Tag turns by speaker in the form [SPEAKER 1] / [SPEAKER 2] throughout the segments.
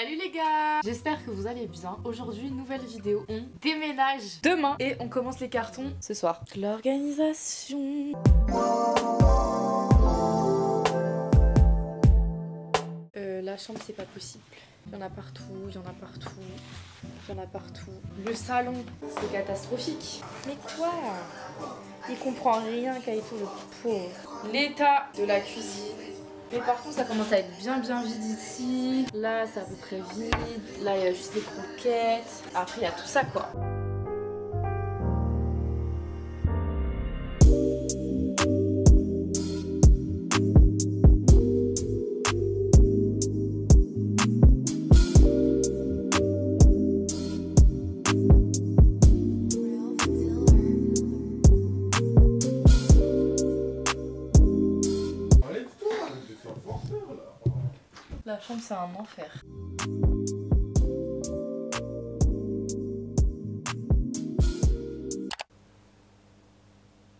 [SPEAKER 1] Salut les gars, j'espère que vous allez bien. Aujourd'hui, nouvelle vidéo, on déménage demain et on commence les cartons ce soir. L'organisation. La chambre c'est pas possible. Il y en a partout, il y en a partout, il y en a partout. Le salon, c'est catastrophique. Mais quoi? Il comprend rien, Kaito, le pauvre. L'état de la cuisine. Mais par contre ça commence à être bien vide ici. Là c'est à peu près vide. Là il y a juste des croquettes. Après il y a tout ça quoi. La chambre c'est un enfer.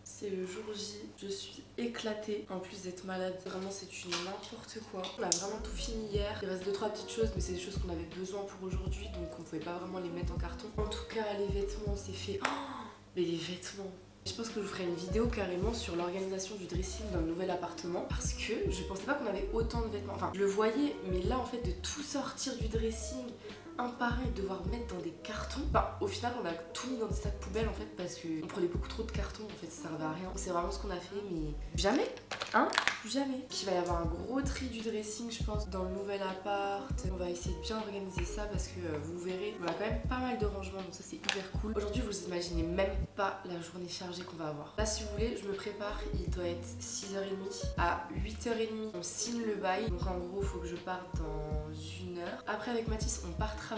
[SPEAKER 1] C'est le jour J, je suis éclatée en plus d'être malade. Vraiment c'est une n'importe quoi. On a vraiment tout fini hier. Il reste 2-3 petites choses mais c'est des choses qu'on avait besoin pour aujourd'hui donc on pouvait pas vraiment les mettre en carton. En tout cas les vêtements c'est fait. Oh, mais les vêtements. Je pense que je vous ferai une vidéo carrément sur l'organisation du dressing dans le nouvel appartement parce que je pensais pas qu'on avait autant de vêtements. Enfin, je le voyais, mais là en fait de tout sortir du dressing un par un et de devoir mettre dans des cartons. Enfin, au final, on a tout mis dans des sacs poubelles en fait parce qu'on prenait beaucoup trop de cartons. En fait, ça servait à rien. C'est vraiment ce qu'on a fait, mais jamais, hein, jamais. Il va y avoir un gros tri du dressing, je pense, dans le nouvel appart. On va essayer de bien organiser ça parce que vous verrez, on a quand même pas mal de rangements, donc ça c'est hyper cool. Aujourd'hui, vous imaginez même pas la journée chargée qu'on va avoir. Là, si vous voulez, je me prépare. Il doit être 6h30 à 8h30. On signe le bail. Donc en gros, il faut que je parte dans 1 heure. Après, avec Mathis, on part travailler.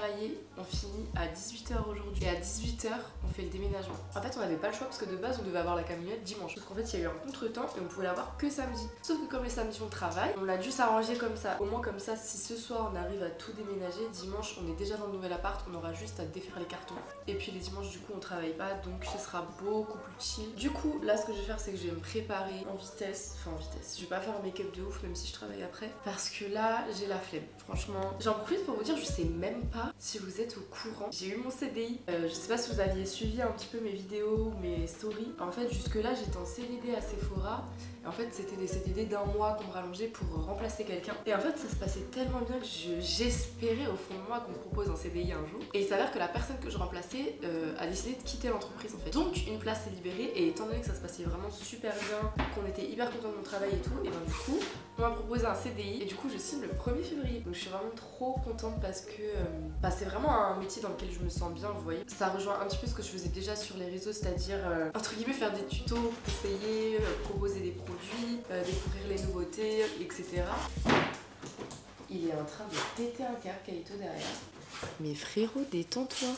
[SPEAKER 1] On finit à 18h aujourd'hui. Et à 18h, on fait le déménagement. En fait, on n'avait pas le choix parce que de base, on devait avoir la camionnette dimanche. Sauf qu'en fait, il y a eu un contretemps et on pouvait l'avoir que samedi. Sauf que comme les samedis, on travaille, on a dû s'arranger comme ça. Au moins, comme ça, si ce soir, on arrive à tout déménager, dimanche, on est déjà dans le nouvel appart. On aura juste à défaire les cartons. Et puis les dimanches, du coup, on travaille pas. Donc, ce sera beaucoup plus chill. Du coup, là, ce que je vais faire, c'est que je vais me préparer en vitesse. Enfin, en vitesse. Je vais pas faire un make-up de ouf, même si je travaille après. Parce que là, j'ai la flemme. Franchement, j'en profite pour vous dire, je sais même pas si vous êtes au courant. J'ai eu mon CDI. Je sais pas si vous aviez suivi un petit peu mes vidéos, mes stories. En fait, jusque-là, j'étais en CDD à Sephora. Et en fait, c'était des CDD d'1 mois qu'on me rallongeait pour remplacer quelqu'un. Et en fait, ça se passait tellement bien que j'espérais au fond de moi qu'on me propose un CDI un jour. Et il s'avère que la personne que je remplaçais a décidé de quitter l'entreprise en fait. Donc, une place s'est libérée. Et étant donné que ça se passait vraiment super bien, qu'on était hyper content de mon travail et tout, et ben du coup, on m'a proposé un CDI. Et du coup, je signe le 1er février. Donc, je suis vraiment trop contente parce que c'est vraiment un métier dans lequel je me sens bien, vous voyez. Ça rejoint un petit peu ce que je faisais déjà sur les réseaux, c'est-à-dire entre guillemets faire des tutos, conseiller, proposer des produits, découvrir les nouveautés, etc. Il est en train de péter un câble, Kaito derrière. Mais frérot, détends-toi.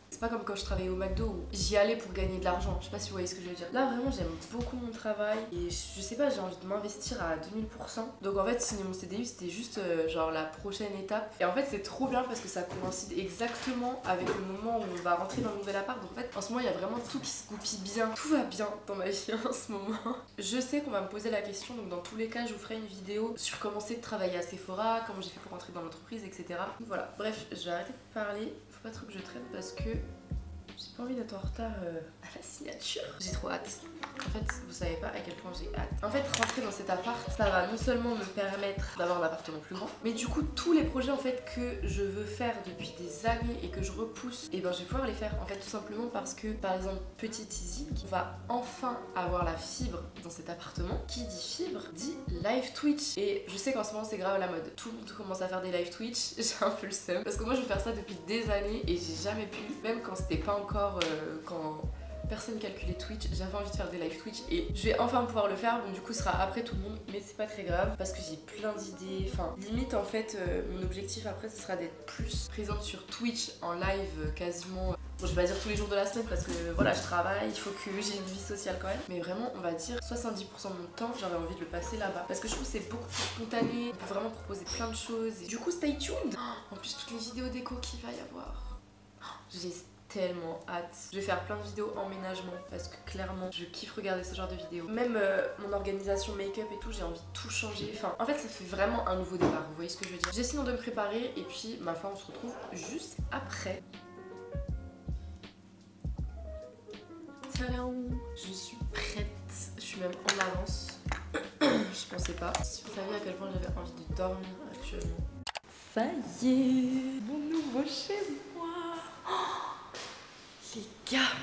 [SPEAKER 1] C'est pas comme quand je travaillais au McDo où j'y allais pour gagner de l'argent. Je sais pas si vous voyez ce que je veux dire. Là vraiment j'aime beaucoup mon travail et je sais pas, j'ai envie de m'investir à 2000%. Donc en fait signer mon CDI c'était juste genre la prochaine étape. Et en fait c'est trop bien parce que ça coïncide exactement avec le moment où on va rentrer dans le nouvel appart. Donc en fait en ce moment il y a vraiment tout qui se goupille bien. Tout va bien dans ma vie en ce moment. Je sais qu'on va me poser la question, donc dans tous les cas je vous ferai une vidéo sur comment c'est de travailler à Sephora, comment j'ai fait pour rentrer dans l'entreprise, etc. Voilà, bref, je vais arrêter de parler. Faut pas trop que je traîne parce que j'ai pas envie d'être en retard à la signature. J'ai trop hâte. En fait, vous savez pas à quel point j'ai hâte. En fait, rentrer dans cet appart, ça va non seulement me permettre d'avoir un appartement plus grand, mais du coup, tous les projets en fait que je veux faire depuis des années et que je repousse, et ben je vais pouvoir les faire. En fait, tout simplement parce que, par exemple, petite Izzy, qui va enfin avoir la fibre dans cet appartement. Qui dit fibre, dit live Twitch. Et je sais qu'en ce moment, c'est grave à la mode. Tout le monde commence à faire des live Twitch. J'ai un peu le seum. Parce que moi, je veux faire ça depuis des années et j'ai jamais pu. Même quand c'était pas encore... quand personne calculait Twitch, j'avais envie de faire des live Twitch et je vais enfin pouvoir le faire. Bon, du coup, ce sera après tout le monde, mais c'est pas très grave parce que j'ai plein d'idées. Enfin, limite, en fait, mon objectif après, ce sera d'être plus présente sur Twitch en live quasiment. Bon, je vais pas dire tous les jours de la semaine parce que voilà, je travaille, il faut que j'ai une vie sociale quand même. Mais vraiment, on va dire 70% de mon temps, j'avais envie de le passer là-bas. Parce que je trouve que c'est beaucoup plus spontané, on peut vraiment proposer plein de choses. Et du coup, stay tuned. En plus, toutes les vidéos déco qu'il va y avoir. J'espère tellement hâte. Je vais faire plein de vidéos emménagement parce que clairement je kiffe regarder ce genre de vidéos. Même mon organisation make-up et tout, j'ai envie de tout changer. Enfin, en fait ça fait vraiment un nouveau départ, vous voyez ce que je veux dire. J'essaie de me préparer et puis ma foi on se retrouve juste après. Tadam! Je suis prête, je suis même en avance. Je pensais pas. Si vous saviez à quel point j'avais envie de dormir actuellement. Ça y est, mon nouveau chez moi. Oh, les gars,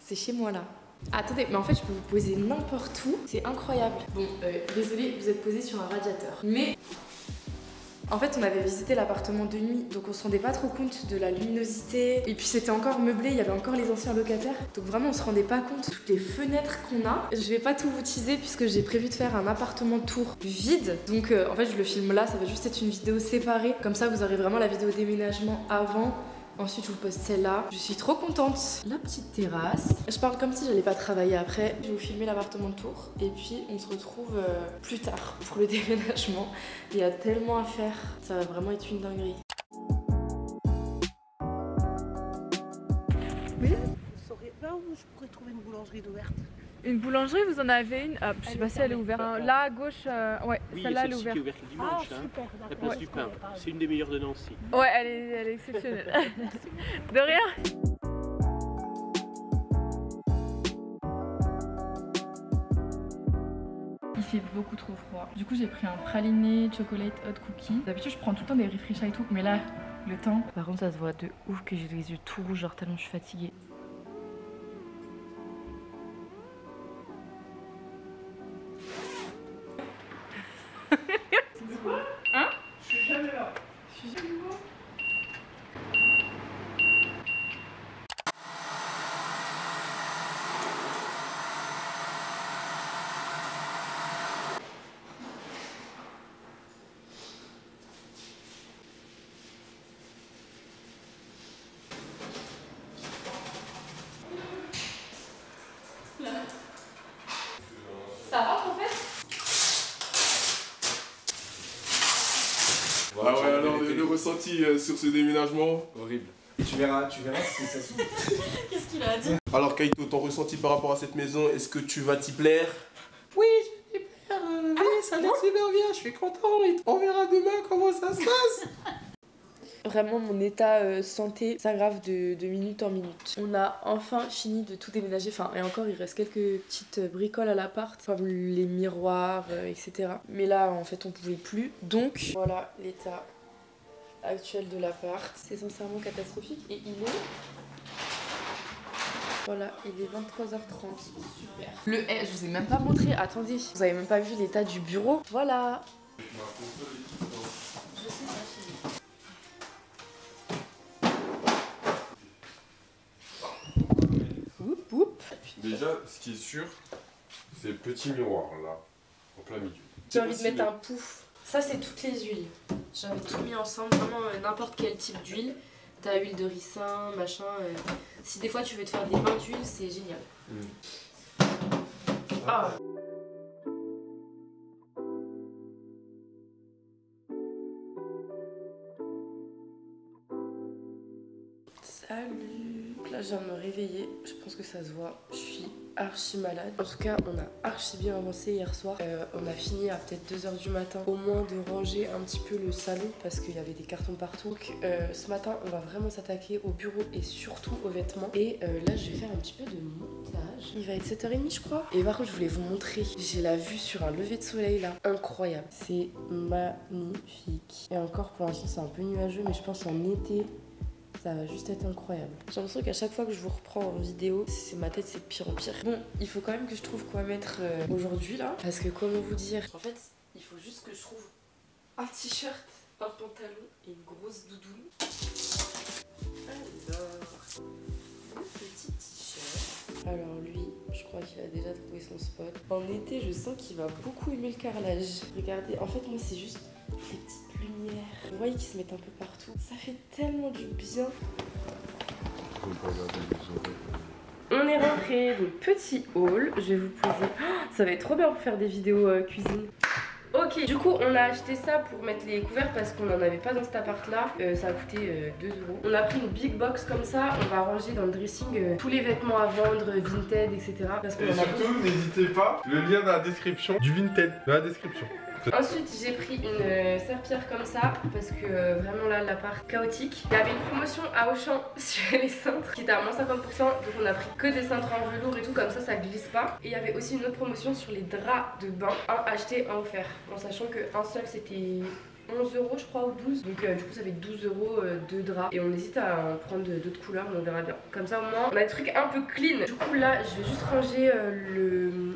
[SPEAKER 1] c'est chez moi là. Attendez, mais en fait je peux vous poser n'importe où, c'est incroyable. Bon, désolé, vous êtes posé sur un radiateur. Mais en fait on avait visité l'appartement de nuit, donc on se rendait pas trop compte de la luminosité. Et puis c'était encore meublé, il y avait encore les anciens locataires. Donc vraiment on se rendait pas compte de toutes les fenêtres qu'on a. Je vais pas tout vous teaser puisque j'ai prévu de faire un appartement tour vide. Donc en fait je le filme là, ça va juste être une vidéo séparée. Comme ça vous aurez vraiment la vidéo déménagement avant. Ensuite je vous poste celle-là. Je suis trop contente. La petite terrasse. Je parle comme si j'allais pas travailler après. Je vais vous filmer l'appartement de tour. Et puis on se retrouve plus tard pour le déménagement. Il y a tellement à faire. Ça va vraiment être une dinguerie.
[SPEAKER 2] Oui. Vous saurez là où je pourrais trouver une boulangerie d'ouverte?
[SPEAKER 3] Une boulangerie, vous en avez une? Je sais pas si elle est ouverte. Là à gauche, ouais,
[SPEAKER 4] Oui,
[SPEAKER 3] celle-là elle est
[SPEAKER 4] celle-ci
[SPEAKER 3] ouverte.
[SPEAKER 4] qui est ouverte le dimanche,
[SPEAKER 2] Ah, super,
[SPEAKER 4] la place du pain. C'est une des meilleures de Nancy.
[SPEAKER 3] Ouais, elle est exceptionnelle. De rien. Il fait beaucoup trop froid. Du coup, j'ai pris un praliné chocolate hot cookie. D'habitude, je prends tout le temps des refresh et tout, mais là, le temps. Par contre, ça se voit de ouf que j'ai les yeux tout rouges, genre tellement je suis fatiguée. Hein? Je suis jamais là. Je suis jamais là. Ça rentre en fait?
[SPEAKER 5] Ah ouais, alors le ressenti sur ce déménagement?
[SPEAKER 6] Horrible. Et tu verras si ça se
[SPEAKER 1] Qu'est-ce qu'il a dit?
[SPEAKER 5] Alors Kaito, ton ressenti par rapport à cette maison, est-ce que tu vas t'y plaire?
[SPEAKER 6] Oui, je vais plaire. Ça a l'air super bien, je suis content. On verra demain comment ça se passe.
[SPEAKER 1] Vraiment mon état santé s'aggrave de minute en minute. On a enfin fini de tout déménager, enfin et encore il reste quelques petites bricoles à l'appart, comme les miroirs, etc. Mais là en fait on pouvait plus, donc voilà l'état actuel de l'appart. C'est sincèrement catastrophique et il est... Voilà, il est 23h30, super. Je vous ai même pas montré, attendez, vous avez même pas vu l'état du bureau. Voilà. Je sais pas, chérie. Oup, oup.
[SPEAKER 5] Déjà, ce qui est sûr, c'est le petit miroir là, en plein milieu.
[SPEAKER 1] J'ai envie de mettre un pouf. Ça, c'est toutes les huiles. J'avais tout mis ensemble, vraiment n'importe quel type d'huile. T'as huile de ricin, machin. Si des fois tu veux te faire des bains d'huile, c'est génial. Ah. Salut. Là, je viens de me réveiller. Je pense que ça se voit. Je suis archi malade. En tout cas, on a archi bien avancé hier soir. On a fini à peut-être 2h du matin. Au moins de ranger un petit peu le salon parce qu'il y avait des cartons partout. Donc ce matin, on va vraiment s'attaquer au bureau et surtout aux vêtements. Et là, je vais faire un petit peu de montage. Il va être 7h30, je crois. Et par contre, je voulais vous montrer. J'ai la vue sur un lever de soleil là. Incroyable. C'est magnifique. Et encore, pour l'instant, c'est un peu nuageux, mais je pense en été... ça va juste être incroyable. J'ai l'impression qu'à chaque fois que je vous reprends en vidéo, c'est ma tête, c'est de pire en pire. Bon, il faut quand même que je trouve quoi mettre aujourd'hui là. Parce que comment vous dire, en fait, il faut juste que je trouve un t-shirt, un pantalon et une grosse doudoune. Alors, le petit t-shirt. Alors lui, je crois qu'il a déjà trouvé son spot. En été, je sens qu'il va beaucoup aimer le carrelage. Regardez, en fait, moi, c'est juste ces petites lumières. Vous voyez qu'ils se mettent un peu partout. Ça fait tellement du bien. On est rentré, donc petit haul. Je vais vous poser. Oh, ça va être trop bien pour faire des vidéos cuisine. Ok, du coup on a acheté ça pour mettre les couverts parce qu'on n'en avait pas dans cet appart là. Ça a coûté 2 €. On a pris une big box comme ça, on va ranger dans le dressing tous les vêtements à vendre, Vinted, etc. Parce qu'on
[SPEAKER 5] Et
[SPEAKER 1] en a
[SPEAKER 5] surtout, n'hésitez pas, le lien dans la description du Vinted, dans la description.
[SPEAKER 1] Ensuite j'ai pris une serpillère comme ça parce que vraiment là l'appart chaotique. Il y avait une promotion à Auchan sur les cintres qui était à moins 50%, donc on a pris que des cintres en velours et tout, comme ça glisse pas. Et il y avait aussi une autre promotion sur les draps de bain, un acheté, un offert, en sachant qu'un seul c'était 11 € je crois ou 12, donc du coup ça fait 12 € de drap et on hésite à en prendre d'autres couleurs mais on verra bien. Comme ça au moins on a des trucs un peu clean. Du coup là je vais juste ranger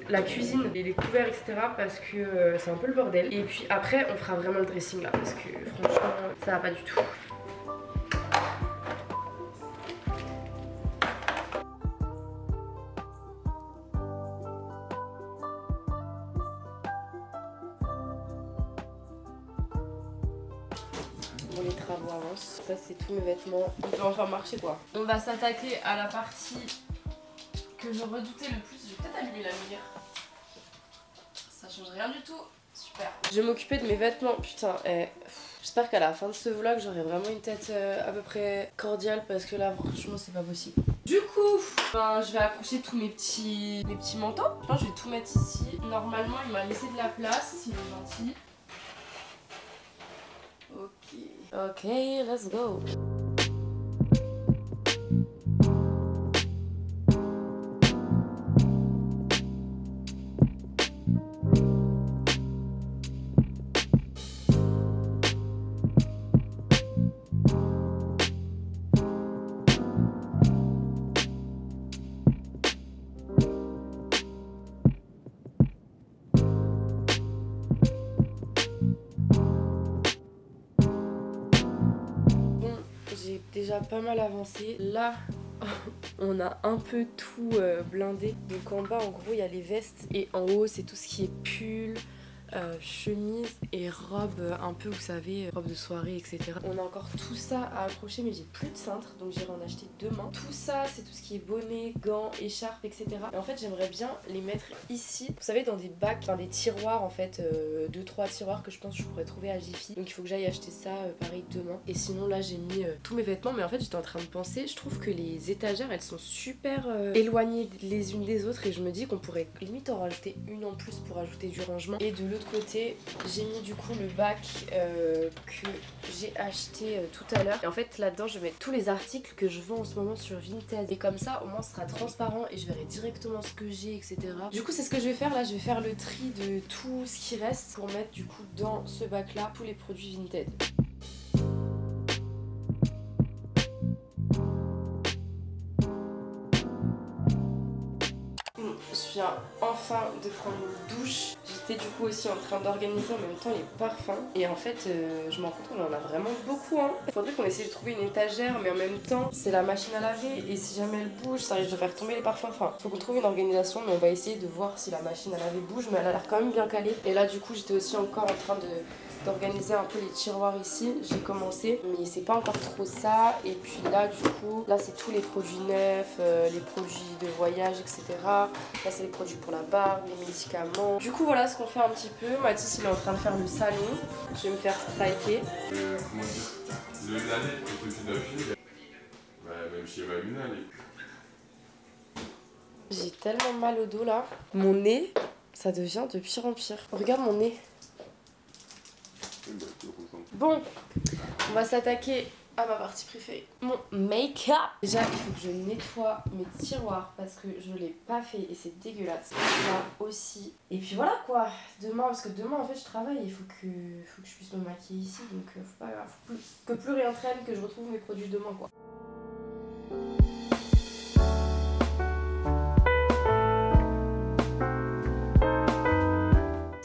[SPEAKER 1] la cuisine et les couverts etc parce que c'est un peu le bordel. Et puis après on fera vraiment le dressing là parce que franchement ça va pas du tout. Les travaux avancent. Ça c'est tous mes vêtements. On peut enfin marcher quoi. On va s'attaquer à la partie que je redoutais le plus. Je vais peut-être allumer la lumière. Ça change rien du tout. Super. Je vais m'occuper de mes vêtements. Putain, j'espère qu'à la fin de ce vlog j'aurai vraiment une tête à peu près cordiale parce que là franchement c'est pas possible. Du coup, je vais accrocher tous mes petits manteaux. Je pense que je vais tout mettre ici. Normalement il m'a laissé de la place, il est gentil. Ok, let's go. Déjà pas mal avancé. Là, on a un peu tout blindé. Donc en bas, en gros, il y a les vestes. Et en haut, c'est tout ce qui est pull, chemise et robe un peu, vous savez, robe de soirée, etc. On a encore tout ça à accrocher, mais j'ai plus de cintre. Donc j'irai en acheter demain. Tout ça, c'est tout ce qui est bonnet, gants, écharpes, etc. Et en fait, j'aimerais bien les mettre ici. Vous savez, dans des bacs, dans des tiroirs, en fait, 2-3 tiroirs que je pense que je pourrais trouver à Jiffy. Donc il faut que j'aille acheter ça, pareil, demain. Et sinon, là, j'ai mis tous mes vêtements. Mais en fait, j'étais en train de penser, je trouve que les étagères, elles sont super éloignées les unes des autres. Et je me dis qu'on pourrait limite en rajouter une en plus pour ajouter du rangement. Et de l'autre côté, j'ai mis du coup le bac que j'ai acheté tout à l'heure. Et en fait, là-dedans, je vais mettre tous les articles que je vends en ce moment sur Vinted. Et comme ça, au moins, ce sera transparent et je verrai directement ce que j'ai, etc. Du coup, c'est ce que je vais faire. Là, je vais faire le tri de tout ce qui reste pour mettre du coup dans ce bac-là tous les produits Vinted. Je viens enfin de prendre une douche. J'étais du coup aussi en train d'organiser en même temps les parfums. Et en fait, je me rends compte qu'on en a vraiment beaucoup. Il faudrait qu'on essaie de trouver une étagère, mais en même temps, c'est la machine à laver. Et si jamais elle bouge, ça risque de faire tomber les parfums. Enfin, faut qu'on trouve une organisation, mais on va essayer de voir si la machine à laver bouge. Mais elle a l'air quand même bien calée. Et là, du coup, j'étais aussi encore en train d'organiser un peu les tiroirs ici. J'ai commencé, mais c'est pas encore trop ça. Et puis là, du coup, là, c'est tous les produits neufs, les produits de voyage, etc. Là, c'est les produits pour la barbe, les médicaments. Du coup, voilà ce qu'on fait un petit peu. Mathis, il est en train de faire le salon. Je vais me faire striker.
[SPEAKER 5] Comment dire, l'année que tu dois filer, même chez Valuna,
[SPEAKER 1] j'ai tellement mal au dos là. Mon nez, ça devient de pire en pire. Regarde mon nez. Bon, on va s'attaquer à ma partie préférée, mon make-up. Déjà, il faut que je nettoie mes tiroirs parce que je ne l'ai pas fait et c'est dégueulasse. Là aussi. Et puis voilà quoi, demain, parce que demain en fait je travaille, il faut que je puisse me maquiller ici. Donc faut que plus rien traîne, que je retrouve mes produits demain quoi.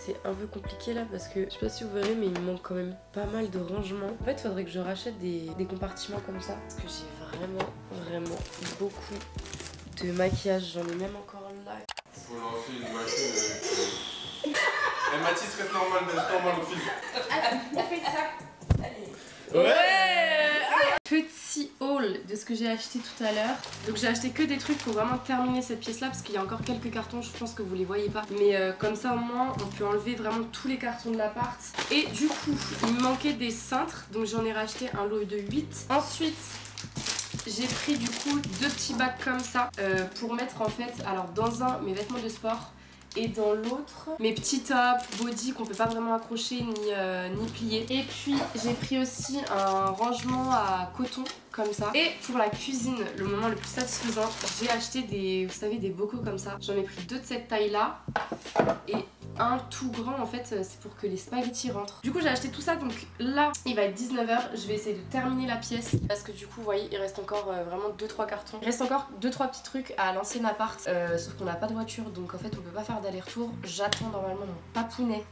[SPEAKER 1] C'est un peu compliqué là parce que je sais pas si vous verrez mais il me manque quand même pas mal de rangement. En fait il faudrait que je rachète des compartiments comme ça parce que j'ai vraiment beaucoup de maquillage. J'en ai même encore là.
[SPEAKER 5] Faut lancer une machine. Mathis, reste normal au film.
[SPEAKER 1] On fait ça. Allez.
[SPEAKER 5] Ouais.
[SPEAKER 1] Petit haul de ce que que j'ai acheté tout à l'heure. Donc j'ai acheté que des trucs pour vraiment terminer cette pièce là parce qu'il y a encore quelques cartons, je pense que vous les voyez pas. Mais comme ça au moins on peut enlever vraiment tous les cartons de l'appart. Et du coup il me manquait des cintres, donc j'en ai racheté un lot de 8. Ensuite j'ai pris du coup 2 petits bacs comme ça pour mettre en fait, alors dans un mes vêtements de sport et dans l'autre mes petits tops, body qu'on peut pas vraiment accrocher ni plier. Et puis j'ai pris aussi un rangement à coton comme ça. Et pour la cuisine, le moment le plus satisfaisant, j'ai acheté des, vous savez, des bocaux comme ça. J'en ai pris 2 de cette taille là et un tout grand en fait, c'est pour que les spaghettis rentrent. Du coup j'ai acheté tout ça, donc là il va être 19 h. Je vais essayer de terminer la pièce parce que du coup vous voyez il reste encore vraiment 2-3 cartons. Il reste encore 2-3 petits trucs à l'ancien appart, sauf qu'on n'a pas de voiture donc en fait on peut pas faire d'aller-retour. J'attends normalement mon papounet,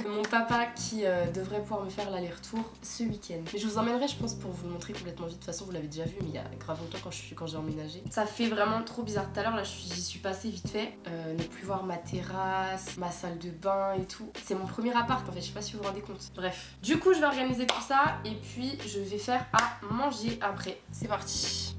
[SPEAKER 1] mon papa qui devrait pouvoir me faire l'aller-retour ce week-end. Mais je vous emmènerai je pense pour vous le montrer complètement vite. De toute façon vous l'avez déjà vu mais il y a grave longtemps quand j'ai emménagé. Ça fait vraiment trop bizarre. Tout à l'heure là j'y suis passée vite fait, ne plus voir ma terrasse, ma salle de bain et tout. C'est mon premier appart en fait, je sais pas si vous vous rendez compte. Bref, du coup je vais organiser tout ça et puis je vais faire à manger après. C'est parti.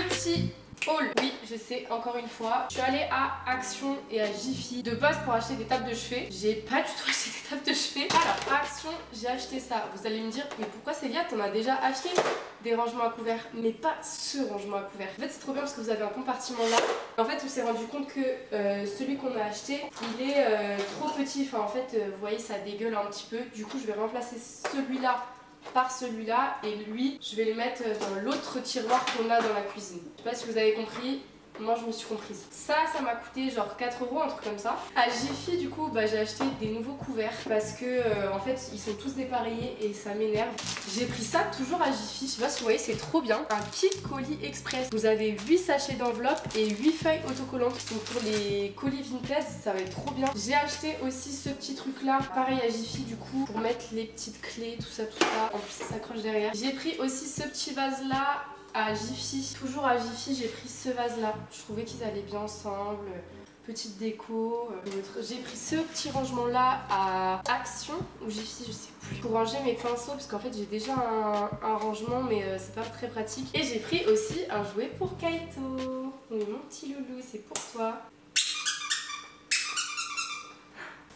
[SPEAKER 1] Petit haul, oui je sais, encore une fois. Je suis allée à Action et à Jiffy de base pour acheter des tables de chevet. J'ai pas du tout acheté des tables de chevet. Alors à Action j'ai acheté ça. Vous allez me dire mais pourquoi Célia t'en as déjà acheté des rangements à couverts, mais pas ce rangement à couverts. En fait c'est trop bien parce que vous avez un compartiment là. En fait on s'est rendu compte que celui qu'on a acheté il est trop petit. Enfin en fait vous voyez ça dégueule un petit peu. Du coup je vais remplacer celui-là par celui-là et lui je vais le mettre dans l'autre tiroir qu'on a dans la cuisine. Je sais pas si vous avez compris, moi je me suis comprise. Ça m'a coûté genre 4 €, un truc comme ça. À Jiffy du coup j'ai acheté des nouveaux couverts parce que en fait ils sont tous dépareillés et ça m'énerve. J'ai pris ça toujours à Jiffy, je sais pas si vous voyez, c'est trop bien. Un kit colis express. Vous avez 8 sachets d'enveloppe et 8 feuilles autocollantes. Donc pour les colis vintage ça va être trop bien. J'ai acheté aussi ce petit truc là, pareil à Jiffy du coup, pour mettre les petites clés, tout ça. En plus ça s'accroche derrière. J'ai pris aussi ce petit vase là à Jiffy. Toujours à Jiffy j'ai pris ce vase là. Je trouvais qu'ils allaient bien ensemble. Petite déco. J'ai pris ce petit rangement là à Action ou Jiffy, je sais plus, pour ranger mes pinceaux parce qu'en fait j'ai déjà un rangement mais c'est pas très pratique. Et j'ai pris aussi un jouet pour Kaito. Oui, mon petit loulou, c'est pour toi.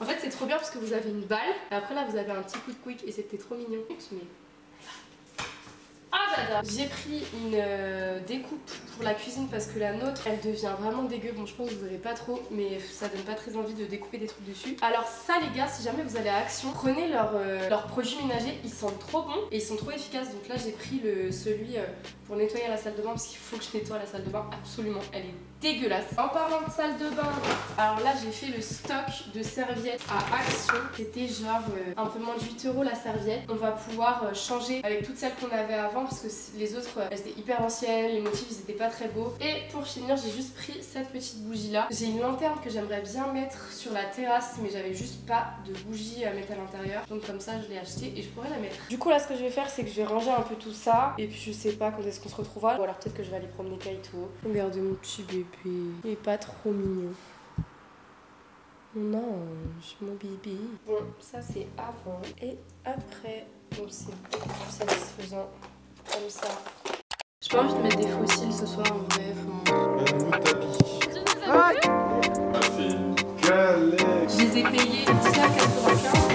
[SPEAKER 1] En fait c'est trop bien parce que vous avez une balle et après là vous avez un petit coup de quick et c'était trop mignon. Mais... ah j'adore. J'ai pris une découpe pour la cuisine parce que la nôtre elle devient vraiment dégueu. Bon je pense que vous verrez pas trop mais ça donne pas très envie de découper des trucs dessus. Alors ça les gars, si jamais vous allez à Action, prenez leurs produits ménagers, ils sentent trop bons et ils sont trop efficaces. Donc là j'ai pris celui pour nettoyer la salle de bain parce qu'il faut que je nettoie la salle de bain absolument, elle est dégueulasse. En parlant de salle de bain, alors là j'ai fait le stock de serviettes à Action. C'était genre un peu moins de 8 € la serviette. On va pouvoir changer avec toutes celles qu'on avait avant parce que les autres elles étaient hyper anciennes, les motifs ils étaient pas très beaux. Et pour finir j'ai juste pris cette petite bougie là. J'ai une lanterne que j'aimerais bien mettre sur la terrasse mais j'avais juste pas de bougie à mettre à l'intérieur. Donc comme ça je l'ai acheté et je pourrais la mettre. Du coup là ce que je vais faire c'est que je vais ranger un peu tout ça. Et puis je sais pas quand est-ce qu'on se retrouvera. Ou alors peut-être que je vais aller promener Kaito. Regardez mon petit bébé. Il est pas trop mignon. Mon ange, mon bébé. Bon, ça c'est avant et après. Donc c'est beaucoup plus satisfaisant comme ça. J'ai pas envie de mettre des fossiles ce soir en vrai.
[SPEAKER 5] Un nouveau tapis.
[SPEAKER 2] Ah,
[SPEAKER 5] Ça fait une galère.
[SPEAKER 1] Je les ai payés 10,95 €.